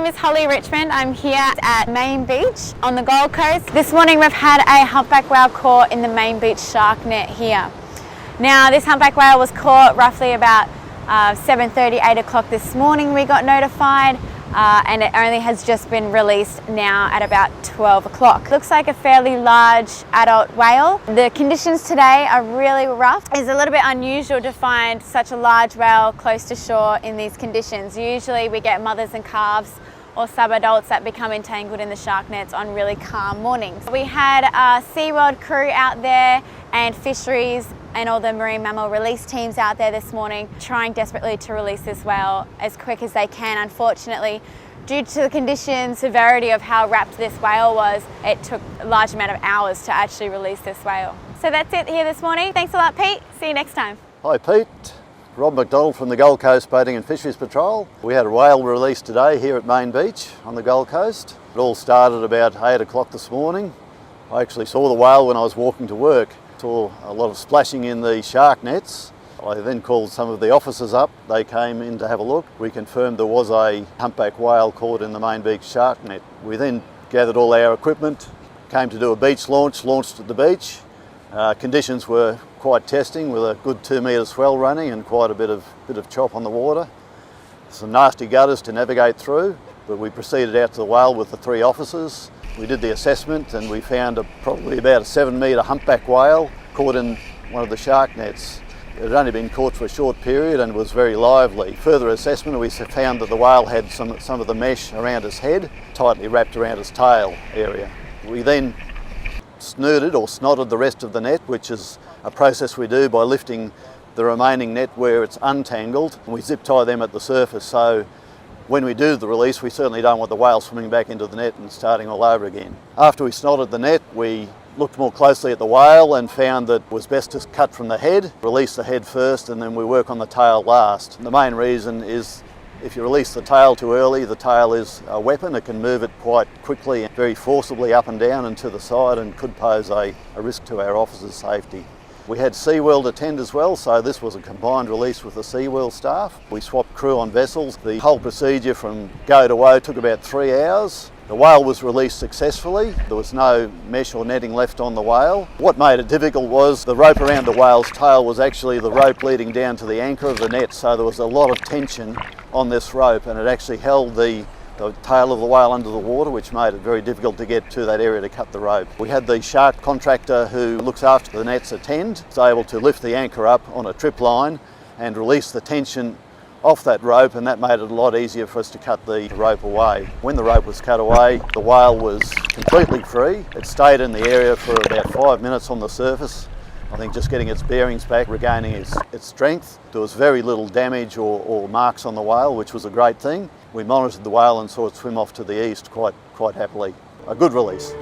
is Holly Richmond. I'm here at Main Beach on the Gold Coast. This morning we've had a humpback whale caught in the Main Beach shark net here. Now this humpback whale was caught roughly about 7:30, 8 o'clock this morning we got notified, and it only has just been released now at about 12 o'clock. Looks like a fairly large adult whale. The conditions today are really rough. It's a little bit unusual to find such a large whale close to shore in these conditions. Usually we get mothers and calves or sub-adults that become entangled in the shark nets on really calm mornings. We had a SeaWorld crew out there and Fisheries and all the marine mammal release teams out there this morning trying desperately to release this whale as quick as they can. Unfortunately, due to the condition, severity of how wrapped this whale was, it took a large amount of hours to actually release this whale. So that's it here this morning. Thanks a lot, Pete. See you next time. Hi Pete, Rob McDonald from the Gold Coast Boating and Fisheries Patrol. We had a whale release today here at Main Beach on the Gold Coast. It all started about 8 o'clock this morning. I actually saw the whale when I was walking to work. Saw a lot of splashing in the shark nets. I then called some of the officers up. They came in to have a look. We confirmed there was a humpback whale caught in the Main Beach shark net. We then gathered all our equipment, came to do a beach launch, launched at the beach. Conditions were quite testing with a good 2 metre swell running and quite a bit of chop on the water. Some nasty gutters to navigate through, but we proceeded out to the whale with the 3 officers. We did the assessment and we found probably about a 7 metre humpback whale caught in one of the shark nets. It had only been caught for a short period and was very lively. Further assessment, we found that the whale had some of the mesh around its head, tightly wrapped around its tail area. We then snooted or snotted the rest of the net, which is a process we do by lifting the remaining net where it's untangled, and we zip tie them at the surface. So when we do the release, we certainly don't want the whale swimming back into the net and starting all over again. After we snotted the net, we looked more closely at the whale and found that it was best to cut from the head, release the head first, and then we work on the tail last. And the main reason is if you release the tail too early, the tail is a weapon. It can move it quite quickly and very forcibly up and down and to the side and could pose a risk to our officers' safety. We had SeaWorld attend as well, so this was a combined release with the SeaWorld staff. We swapped crew on vessels. The whole procedure from go to woe took about 3 hours. The whale was released successfully. There was no mesh or netting left on the whale. What made it difficult was the rope around the whale's tail was actually the rope leading down to the anchor of the net, so there was a lot of tension on this rope and it actually held the tail of the whale under the water, which made it very difficult to get to that area to cut the rope. We had the shark contractor who looks after the nets attend, was able to lift the anchor up on a trip line and release the tension off that rope, and that made it a lot easier for us to cut the rope away. When the rope was cut away, the whale was completely free. It stayed in the area for about 5 minutes on the surface, I think just getting its bearings back, regaining its strength. There was very little damage or marks on the whale, which was a great thing. We monitored the whale and saw it swim off to the east quite happily. A good release.